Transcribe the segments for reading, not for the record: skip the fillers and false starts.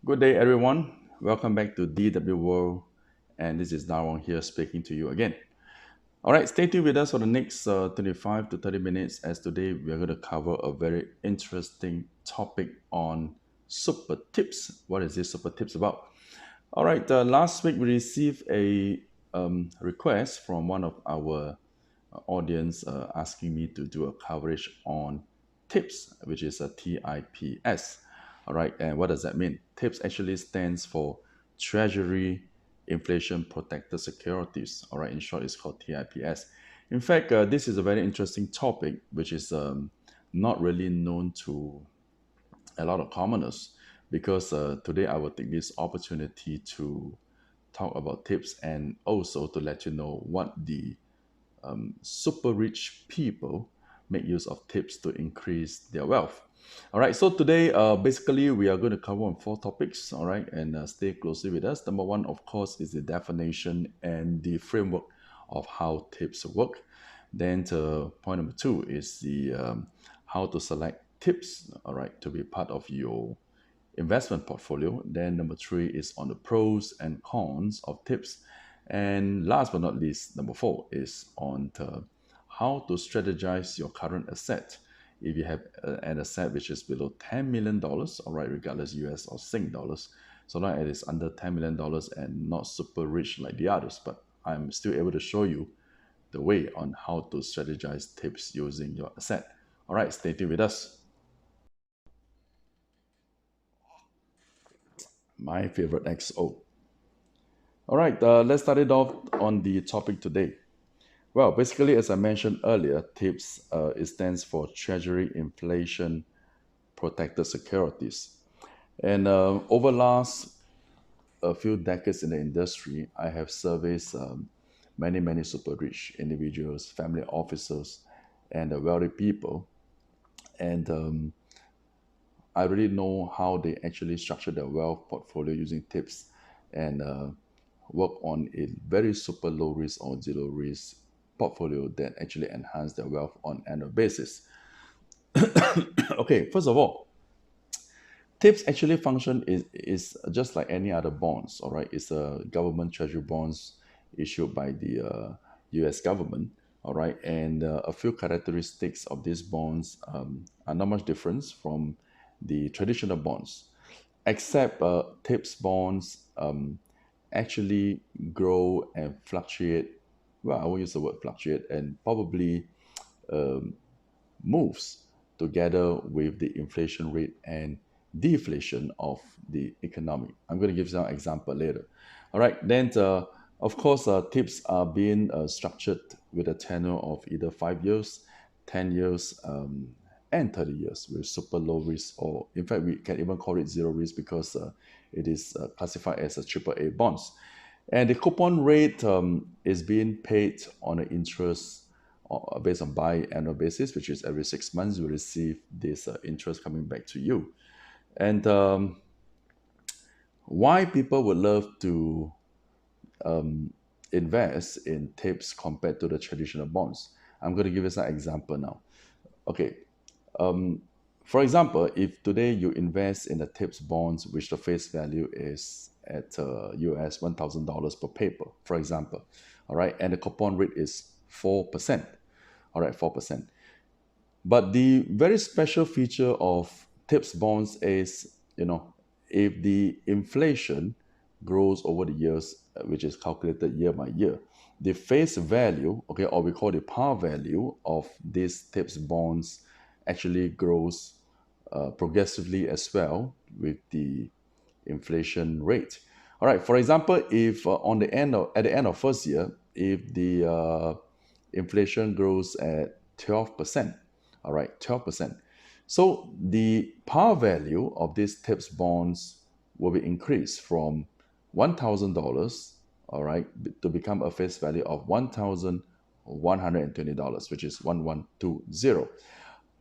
Good day, everyone. Welcome back to DW World, and this is Darwin here speaking to you again. All right, stay tuned with us for the next 25 to 30 minutes, as today we are going to cover a very interesting topic on super tips. What is this super tips about? All right, last week we received a request from one of our audience asking me to do a coverage on TIPS, which is a TIPS. All right, and what does that mean? TIPS actually stands for Treasury Inflation Protected Securities. All right, in short, it's called TIPS. In fact, this is a very interesting topic, which is not really known to a lot of commoners because today I will take this opportunity to talk about tips and also to let you know what the super rich people make use of tips to increase their wealth. All right, so today, basically, we are going to cover on four topics. All right, and stay closely with us. Number one, of course, is the definition and the framework of how tips work. Then, point number two is the how to select tips. All right, to be part of your investment portfolio. Then, number three is on the pros and cons of tips. And last but not least, number four is on how to strategize your current asset. If you have an asset which is below $10 million, all right, regardless US or Sing dollars, so long as it is under $10 million and not super rich like the others, but I'm still able to show you the way on how to strategize tips using your asset. All right, stay tuned with us. My favorite XO. All right, let's start it off on the topic today. Well, basically, as I mentioned earlier, TIPS it stands for Treasury Inflation Protected Securities. And over last a few decades in the industry, I have surveyed many super rich individuals, family officers, and wealthy people. And I really know how they actually structure their wealth portfolio using TIPS and work on a very super low risk or zero risk portfolio that actually enhance their wealth on annual basis. Okay, first of all, TIPS actually function is just like any other bonds, all right? It's a government treasury bonds issued by the US government, all right? And a few characteristics of these bonds are not much difference from the traditional bonds, except TIPS bonds actually grow and fluctuate. Well, I won't use the word fluctuate, and probably moves together with the inflation rate and deflation of the economy. I'm going to give some example later. All right, then of course, tips are being structured with a tenure of either 5 years, 10 years, and 30 years with super low risk, or in fact, we can even call it zero risk because it is classified as a triple A bonds. And the coupon rate is being paid on an interest based on biannual basis, which is every 6 months you receive this interest coming back to you. And why people would love to invest in tips compared to the traditional bonds? I'm going to give you some example now. Okay, for example, if today you invest in the tips bonds, which the face value is at US $1,000 per paper, for example, all right, and the coupon rate is 4%, all right, 4%. But the very special feature of tips bonds is, if the inflation grows over the years, which is calculated year by year, the face value, okay, or we call the par value of these tips bonds actually grows progressively as well with the inflation rate. All right. For example, if at the end of first year, if the inflation grows at 12%, all right, 12%. So the par value of these tips bonds will be increased from $1,000, all right, to become a face value of $1,120, which is 1120.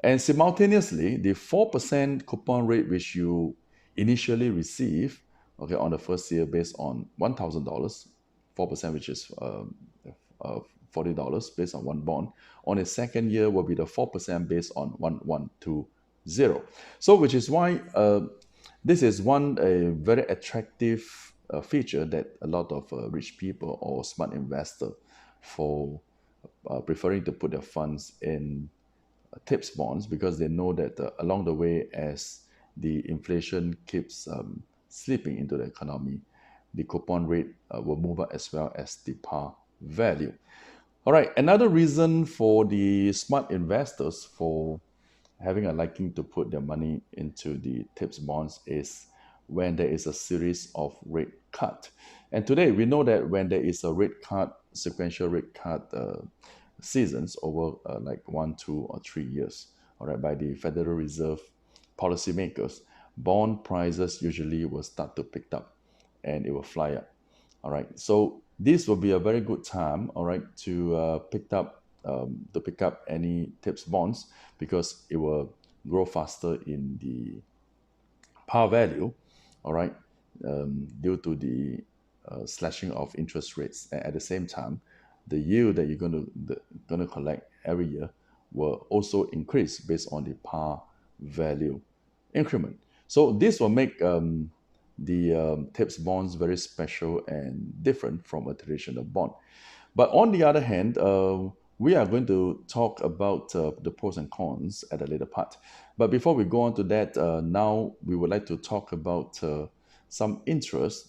And simultaneously, the 4% coupon rate which you initially receive, okay, on the first year based on $1,000, 4%, which is $40 based on one bond. On the second year will be the 4% based on 1120. So which is why This is a very attractive feature that a lot of rich people or smart investor for preferring to put their funds in TIPS bonds, because they know that along the way, as the inflation keeps slipping into the economy, the coupon rate will move up as well as the par value. All right, another reason for the smart investors for having a liking to put their money into the TIPS bonds is when there is a series of rate cut. And today we know that when there is a rate cut, sequential rate cut seasons over like 1, 2, or 3 years, all right, by the Federal Reserve policymakers, bond prices usually will start to pick up and it will fly up. All right, so this will be a very good time, all right, to pick up any TIPS bonds, because it will grow faster in the par value, all right, due to the slashing of interest rates. And at the same time, the yield that you're going to collect every year will also increase based on the par value increment. So this will make the TIPS bonds very special and different from a traditional bond. But on the other hand, we are going to talk about the pros and cons at a later part. But before we go on to that, now we would like to talk about some interest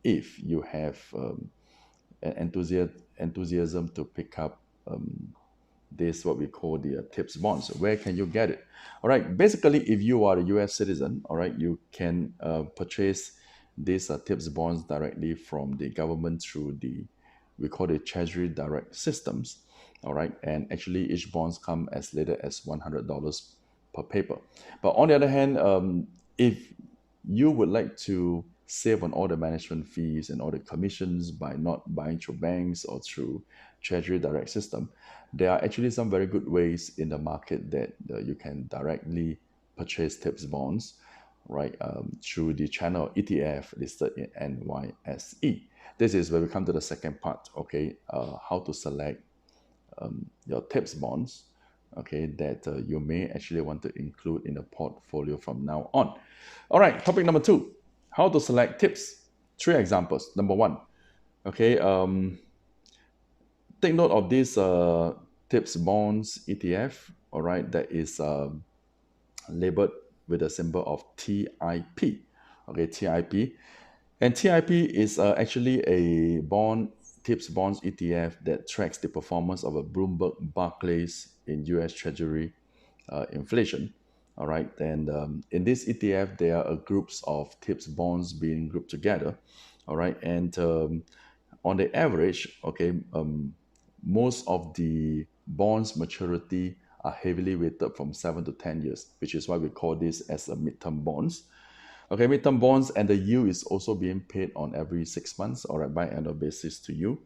if you have an enthusiasm to pick up this, what we call the TIPS bonds. Where can you get it? All right, basically, if you are a US citizen, all right, you can purchase these TIPS bonds directly from the government through we call it Treasury Direct systems, all right, and actually each bonds come as little as $100 per paper. But on the other hand, if you would like to save on all the management fees and all the commissions by not buying through banks or through Treasury Direct system, there are actually some very good ways in the market that you can directly purchase TIPS bonds, right, through the channel ETF listed in NYSE. This is where we come to the second part, okay, how to select your TIPS bonds, okay, that you may actually want to include in a portfolio from now on. All right, topic number 2, how to select TIPS. 3 examples. Number 1, okay, take note of this TIPS bonds ETF, all right, that is labeled with a symbol of TIP, okay, TIP. And TIP is actually a TIPS bonds ETF that tracks the performance of a Bloomberg Barclays in US Treasury inflation. All right, and in this ETF, there are groups of TIPS bonds being grouped together. All right, and on the average, okay, most of the bonds maturity are heavily weighted from 7 to 10 years, which is why we call this as a midterm bonds. Okay, midterm bonds, and the yield is also being paid on every 6 months or a biannual basis to you.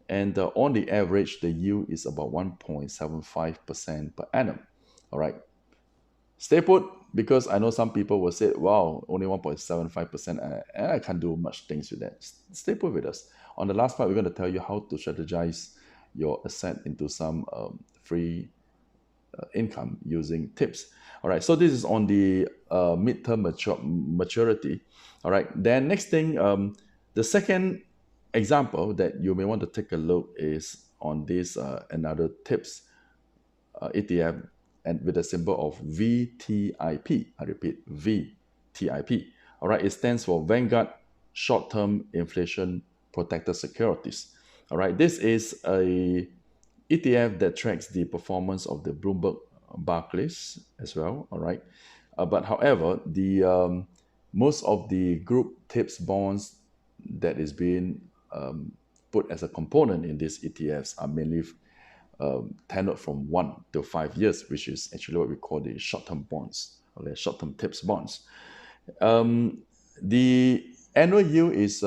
And on the average, the yield is about 1.75% per annum. All right. Stay put, because I know some people will say, wow, only 1.75%, and I can't do much things with that. Stay put with us. On the last part, we're going to tell you how to strategize your asset into some free income using TIPS. All right, so this is on the midterm maturity. All right, then next thing, the second example that you may want to take a look is on this another TIPS ETF, and with a symbol of VTIP. I repeat, VTIP. All right, it stands for Vanguard Short-Term Inflation Protected Securities. All right, this is a ETF that tracks the performance of the Bloomberg Barclays as well. All right, but however, the most of the group TIPS bonds that is being put as a component in these ETFs are mainly tenured from 1 to 5 years, which is actually what we call the short-term bonds, or the short-term TIPS bonds. The annual yield is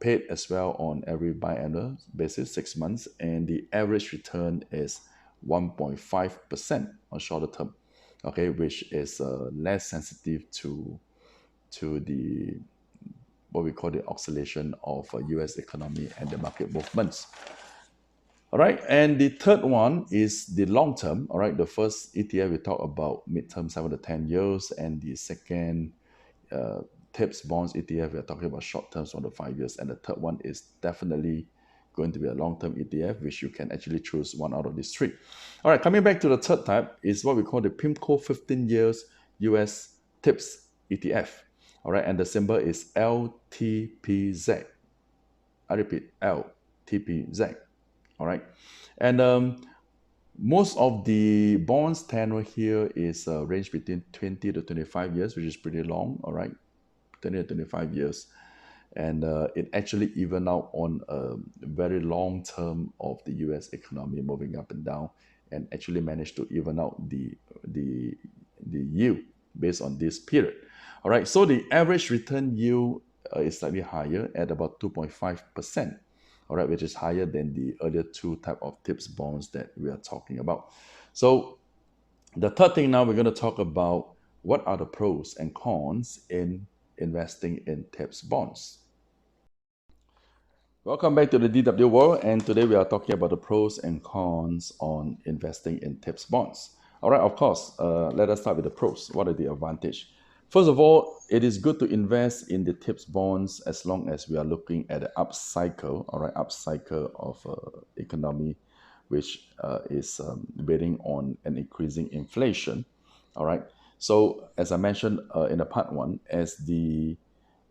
paid as well on every biannual basis, 6 months, and the average return is 1.5% on shorter term, okay, which is less sensitive to the what we call the oscillation of US economy and the market movements. All right, and the third one is the long term. All right, the first ETF we talked about midterm 7 to 10 years, and the second TIPS bonds ETF, we're talking about short terms on the 5 years. And the third one is definitely going to be a long-term ETF, which you can actually choose one out of these three. All right, coming back to the third type is what we call the PIMCO 15 years US TIPS ETF. All right, and the symbol is LTPZ. I repeat, LTPZ. All right, and most of the bonds tenure here is range between 20 to 25 years, which is pretty long. All right, 20 to 25 years. And it actually even out on a very long term of the US economy moving up and down, and actually managed to even out the yield based on this period. All right, so the average return yield is slightly higher at about 2.5%. All right, which is higher than the earlier two type of TIPS bonds that we are talking about. So the third thing now we're going to talk about what are the pros and cons in investing in TIPS bonds. Welcome back to the DW world, and today we are talking about the pros and cons on investing in TIPS bonds. All right, of course, let us start with the pros. What are the advantages? First of all, it is good to invest in the TIPS bonds as long as we are looking at the upcycle, all right, upcycle of economy, which is betting on an increasing inflation, all right. So as I mentioned in the part one, as the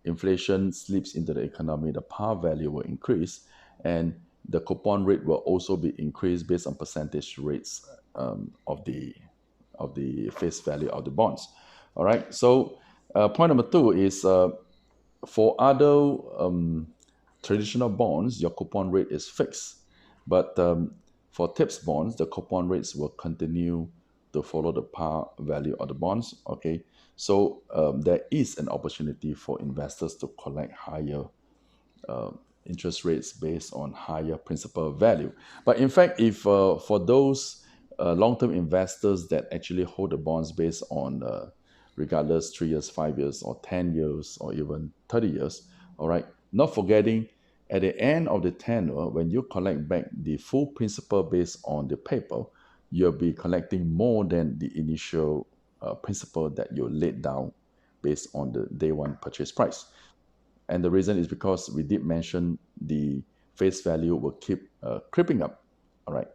inflation slips into the economy, the par value will increase, and the coupon rate will also be increased based on percentage rates of the face value of the bonds. All right. So point number two is for other traditional bonds, your coupon rate is fixed, but for TIPS bonds, the coupon rates will continue to follow the par value of the bonds. Okay. So there is an opportunity for investors to collect higher interest rates based on higher principal value. But in fact, if for those long-term investors that actually hold the bonds based on regardless 3 years, 5 years, or 10 years, or even 30 years, all right, not forgetting at the end of the tenure, when you collect back the full principal based on the paper, you'll be collecting more than the initial principal that you laid down based on the day one purchase price. And the reason is because we did mention the face value will keep creeping up, all right,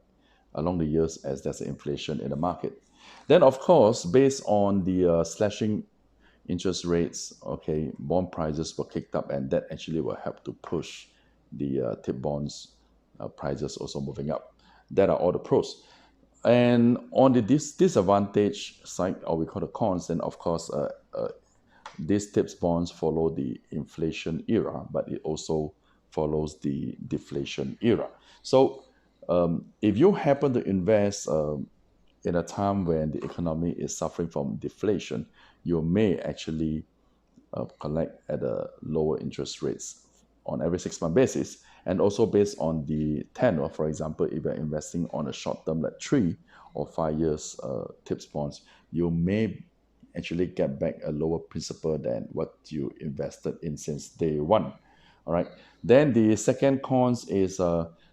along the years as there's inflation in the market. Then, of course, based on the slashing interest rates, okay, bond prices were kicked up, and that actually will help to push the TIP bonds prices also moving up. That are all the pros. And on the disadvantage side, or we call the cons, then of course, these TIPS bonds follow the inflation era, but it also follows the deflation era. So if you happen to invest in a time when the economy is suffering from deflation, you may actually collect at a lower interest rates on every 6-month basis, and also based on the tenure. For example, if you're investing on a short term like 3 or 5 years TIPS bonds, you may actually get back a lower principal than what you invested in since day one. All right. Then the second cons is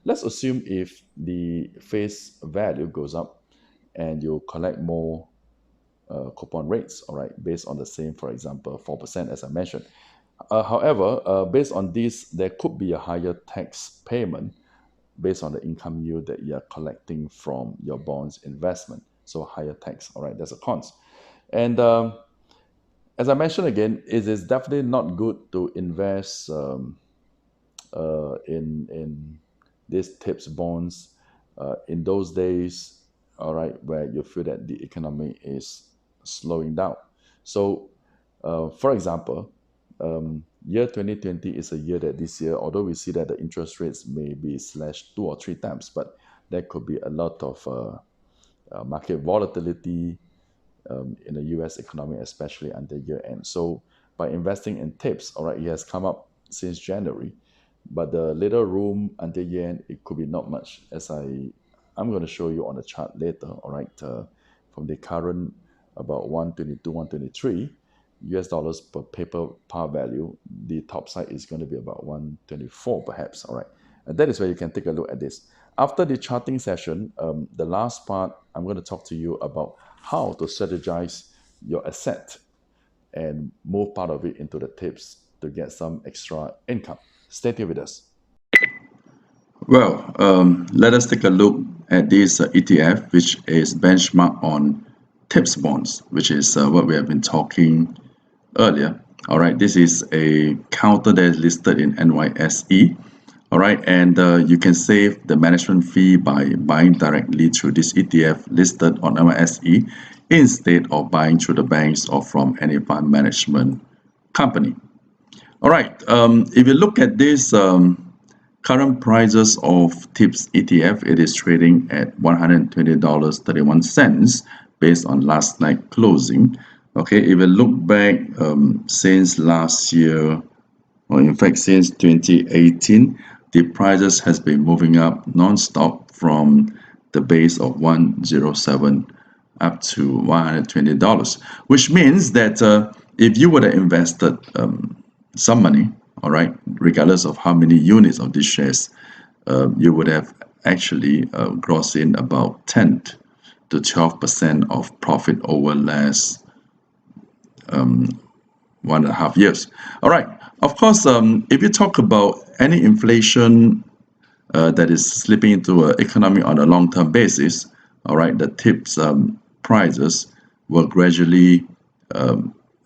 let's assume if the face value goes up and you collect more coupon rates, all right, based on the same, for example, 4%, as I mentioned. However, based on this, there could be a higher tax payment based on the income yield that you are collecting from your bonds investment. So higher tax, all right, that's a cons. And as I mentioned again, it is definitely not good to invest in these TIPS bonds in those days, all right, where you feel that the economy is slowing down. So, for example, year 2020 is a year that this year, although we see that the interest rates may be slashed 2 or 3 times, but there could be a lot of market volatility in the US economy, especially until year end. So by investing in TIPS, all right, it has come up since January, but the little room until year end, it could be not much, as I'm going to show you on the chart later, all right, from the current about 122, 123 US dollars per paper par value, the top side is going to be about 124 perhaps, all right. And that is where you can take a look at this. After the charting session, the last part, I'm going to talk to you about how to strategize your asset and move part of it into the tips to get some extra income. Stay tuned with us. Well, let us take a look at this ETF, which is benchmarked on tips bonds, which is what we have been talking earlier. All right, this is a counter that is listed in NYSE. All right, and you can save the management fee by buying directly through this ETF listed on NYSE instead of buying through the banks or from any fund management company. All right, if you look at this current prices of TIPS ETF, it is trading at $120.31 based on last night closing. Okay, if you look back since last year, or in fact since 2018, the prices has been moving up non-stop from the base of 107 up to $120, which means that if you would have invested some money, all right, regardless of how many units of these shares, you would have actually grossed in about 10 to 12% of profit over last 1.5 years. All right, of course, if you talk about any inflation that is slipping into an economy on a long-term basis, all right, the TIPS prices will gradually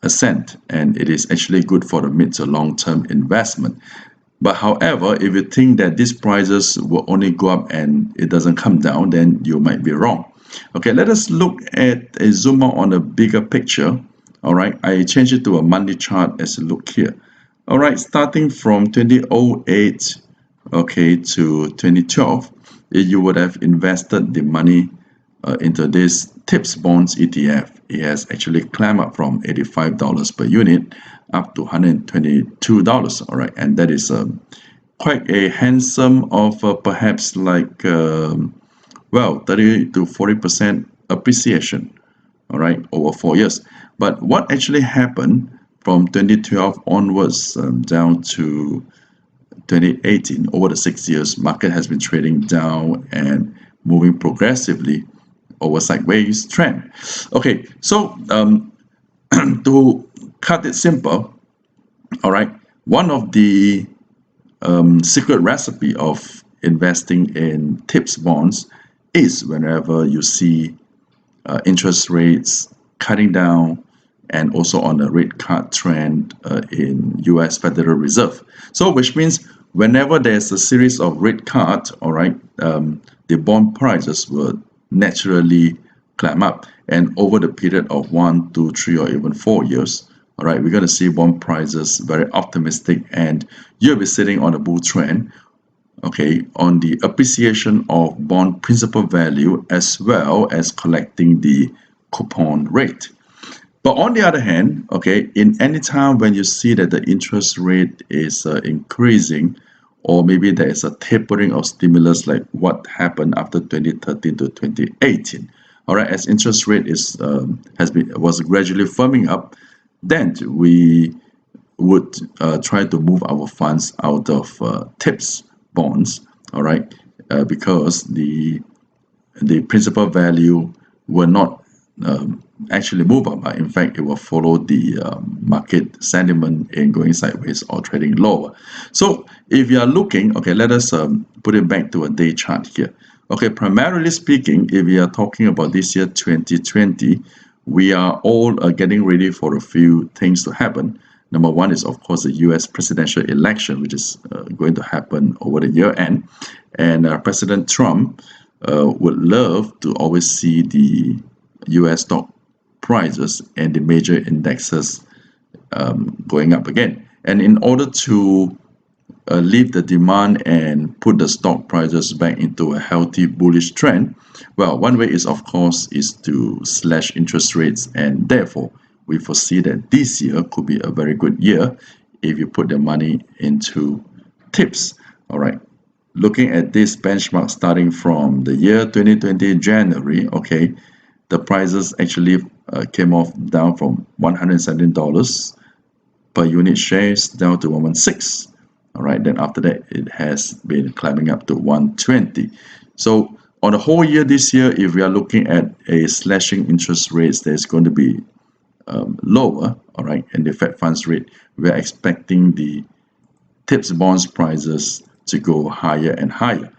ascend, and it is actually good for the mid to long-term investment. But however, if you think that these prices will only go up and it doesn't come down, then you might be wrong. Okay, let us look at a zoom out on a bigger picture. All right, I changed it to a monthly chart as you look here. All right, starting from 2008, okay, to 2012, if you would have invested the money into this TIPS bonds ETF, it has actually climbed up from $85 per unit up to $122. All right, and that is quite a handsome of perhaps like 30 to 40% appreciation. All right, over 4 years. But what actually happened from 2012 onwards down to 2018, over the 6 years, market has been trading down and moving progressively over sideways trend. Okay, so to cut it simple, all right, one of the secret recipe of investing in TIPS bonds is whenever you see interest rates cutting down and also on a rate cut trend in US Federal Reserve. So which means whenever there's a series of rate cuts, all right, the bond prices will naturally climb up, and over the period of 1, 2, 3, or even 4 years, all right, we're going to see bond prices very optimistic, and you'll be sitting on a bull trend, okay, on the appreciation of bond principal value as well as collecting the coupon rate. But on the other hand, okay, in any time when you see that the interest rate is increasing, or maybe there is a tapering of stimulus like what happened after 2013 to 2018, all right, as interest rate was gradually firming up, then we would try to move our funds out of TIPS bonds, all right, because the principal value will not actually move up, but in fact it will follow the market sentiment in going sideways or trading lower. So if you are looking, okay, let us put it back to a day chart here. Okay, primarily speaking, if we are talking about this year 2020, we are all getting ready for a few things to happen. Number one is, of course, the US presidential election, which is going to happen over the year end. And President Trump would love to always see the US stock prices and the major indexes going up again. And in order to leave the demand and put the stock prices back into a healthy bullish trend, well, one way is, of course, is to slash interest rates, and therefore we foresee that this year could be a very good year if you put the money into TIPS. All right, looking at this benchmark starting from the year 2020 January, okay, the prices actually came off down from $117 per unit shares down to 116. All right, then after that it has been climbing up to 120. So on the whole year this year, if we are looking at a slashing interest rates, there's going to be lower, all right, and the Fed funds rate, we're expecting the TIPS bonds prices to go higher and higher.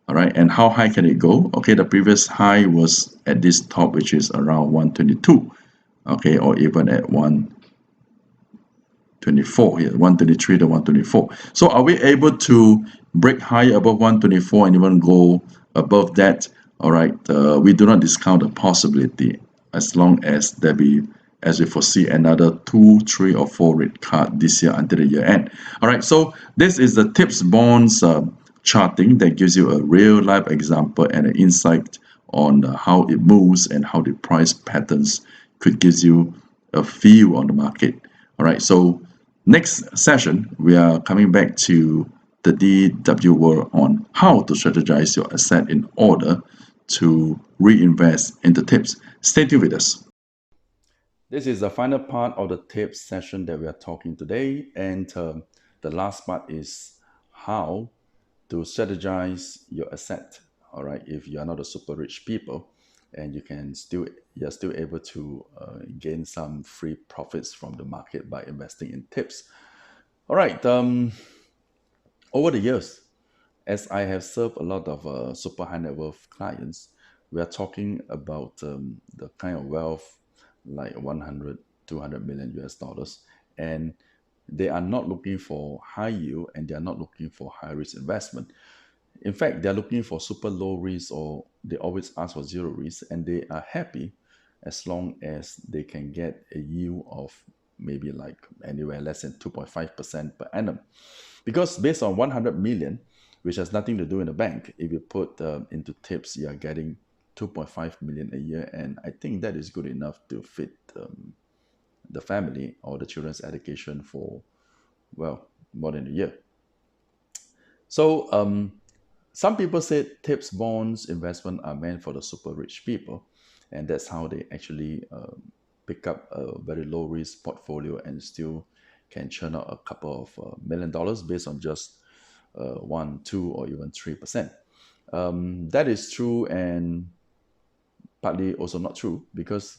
All right, and how high can it go? Okay, the previous high was at this top, which is around 122, okay, or even at 124 here, 123 to 124. So are we able to break higher above 124 and even go above that? All right, we do not discount the possibility as long as there be, as we foresee, another 2, 3, or 4 rate cut this year until the year end. All right, so this is the TIPS bonds charting that gives you a real life example and an insight on how it moves and how the price patterns could give you a view on the market. All right, so next session, we are coming back to the DW world on how to strategize your asset in order to reinvest into TIPS. Stay tuned with us. This is the final part of the TIPS session that we are talking today, and the last part is how to strategize your asset. All right, if you are not a super rich people, and you're still able to gain some free profits from the market by investing in TIPS. All right. Over the years, as I have served a lot of super high net worth clients, we are talking about the kind of wealth like 100, 200 million US dollars, and they are not looking for high yield and they are not looking for high risk investment. In fact, they're looking for super low risk, or they always ask for zero risk, and they are happy as long as they can get a yield of maybe like anywhere less than 2.5% per annum. Because based on 100 million, which has nothing to do in the bank, if you put into TIPS, you are getting 2.5 million a year, and I think that is good enough to fit the family or the children's education for, well, more than a year. So some people say TIPS bonds investment are meant for the super rich people, and that's how they actually pick up a very low risk portfolio and still can churn out a couple of $1 million based on just 1, 2, or even 3%. That is true, and partly also not true, because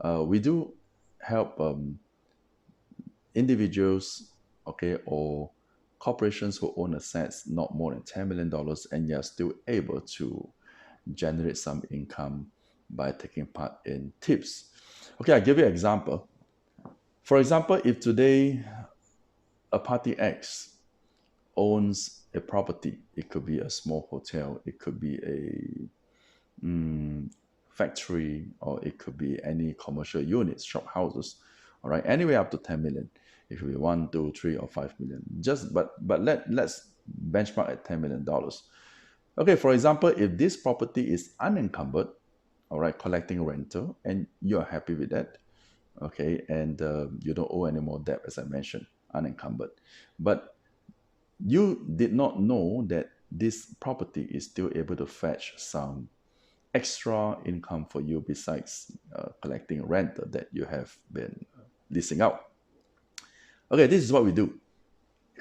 we do help individuals, okay, or corporations who own assets not more than $10 million, and you're still able to generate some income by taking part in TIPS. Okay, I'll give you an example. For example, if today a party X owns a property, it could be a small hotel, it could be a factory, or it could be any commercial units, shop houses, all right, anywhere up to 10 million. It could be 1, 2, 3, or 5 million. Let's benchmark at $10 million. Okay, for example, if this property is unencumbered, all right, collecting rental, and you're happy with that, okay, and you don't owe any more debt, as I mentioned, unencumbered, but you did not know that this property is still able to fetch some extra income for you besides collecting rental that you have been leasing out. Okay, this is what we do.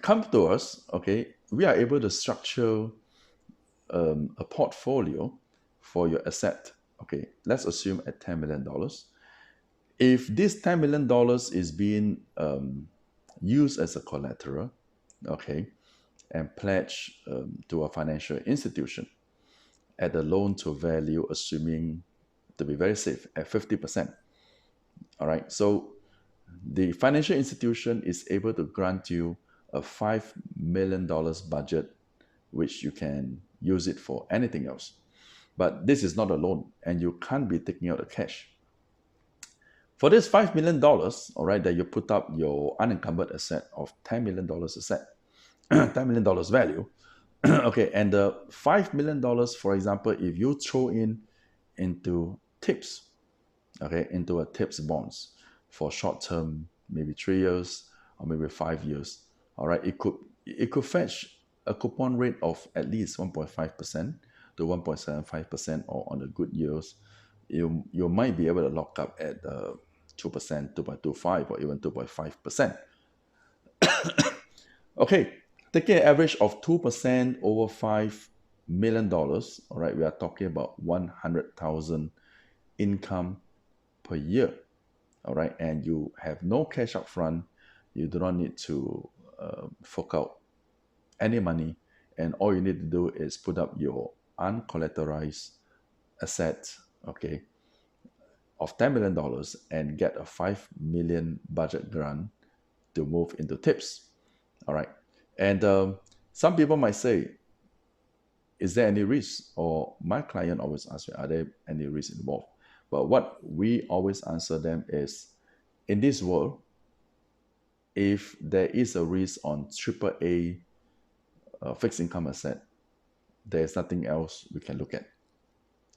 Come to us, okay, we are able to structure a portfolio for your asset. Okay, let's assume at $10 million. If this $10 million is being used as a collateral, okay, and pledged to a financial institution at a loan to value, assuming to be very safe, at 50%. All right, so the financial institution is able to grant you a $5 million budget, which you can use it for anything else. But this is not a loan, and you can't be taking out the cash. For this $5 million, all right, that you put up your unencumbered asset of $10 million asset, $10 million value, okay, and the $5 million, for example, if you throw into TIPS, okay, into a TIPS bonds for short term, maybe 3 years or maybe 5 years, all right, it could fetch a coupon rate of at least 1.5% to 1.75%, or on the good years, you might be able to lock up at 2%, 2.25, or even 2.5%. Okay, taking an average of 2% over $5 million, all right, we are talking about 100,000 income per year. all right, and you have no cash up front, you do not need to fork out any money, and all you need to do is put up your uncollateralized asset, okay, of $10 million and get a $5 million budget grant to move into tips, all right. And some people might say, is there any risk? Or my client always asks me, are there any risks involved? But what we always answer them is, in this world, if there is a risk on AAA fixed income asset, there is nothing else we can look at.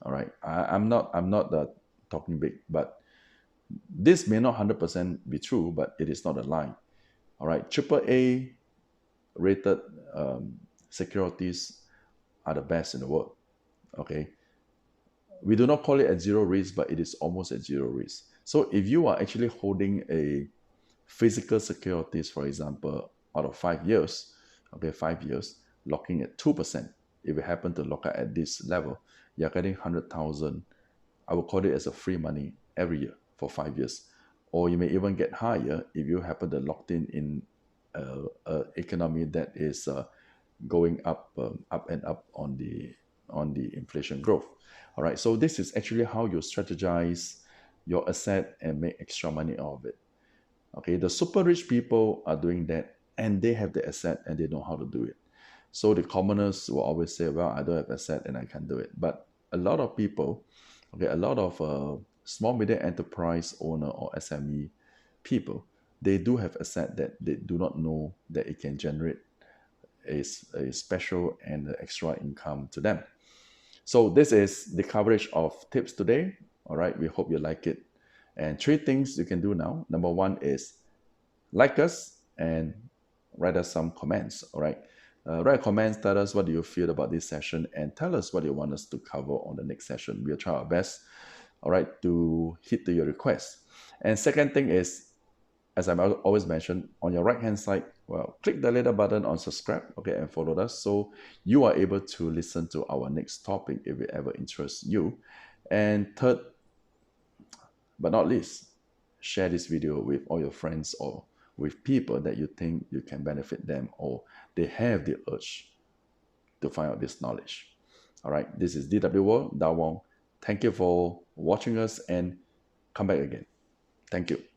All right, I'm not talking big, but this may not 100% be true, but it is not a lie. All right, AAA rated securities are the best in the world. Okay, we do not call it at zero risk, but it is almost at zero risk. So if you are actually holding a physical securities, for example, out of 5 years, okay, 5 years, locking at 2%, if you happen to lock at this level, you're getting 100,000. I will call it as a free money every year for 5 years. Or you may even get higher if you happen to lock in an economy that is going up and up on the inflation growth. All right, so this is actually how you strategize your asset and make extra money out of it. Okay, the super rich people are doing that, and they have the asset and they know how to do it. So the commoners will always say, well, I don't have asset and I can't do it. But a lot of people, okay, a lot of small medium enterprise owner or SME people, they do have asset that they do not know that it can generate a special and extra income to them. So this is the coverage of tips today. All right, we hope you like it. And 3 things you can do now. Number 1 is like us and write us some comments. All right, write comments, tell us what do you feel about this session, and tell us what you want us to cover on the next session. We'll try our best, all right, to hit to your request. And second thing is, as I always mention, on your right hand side, well, click the little button on subscribe, okay, and follow us so you are able to listen to our next topic if it ever interests you. And third, but not least, share this video with all your friends or with people that you think you can benefit them or they have the urge to find out this knowledge. All right, this is DW World, Da Wong. Thank you for watching us and come back again. Thank you.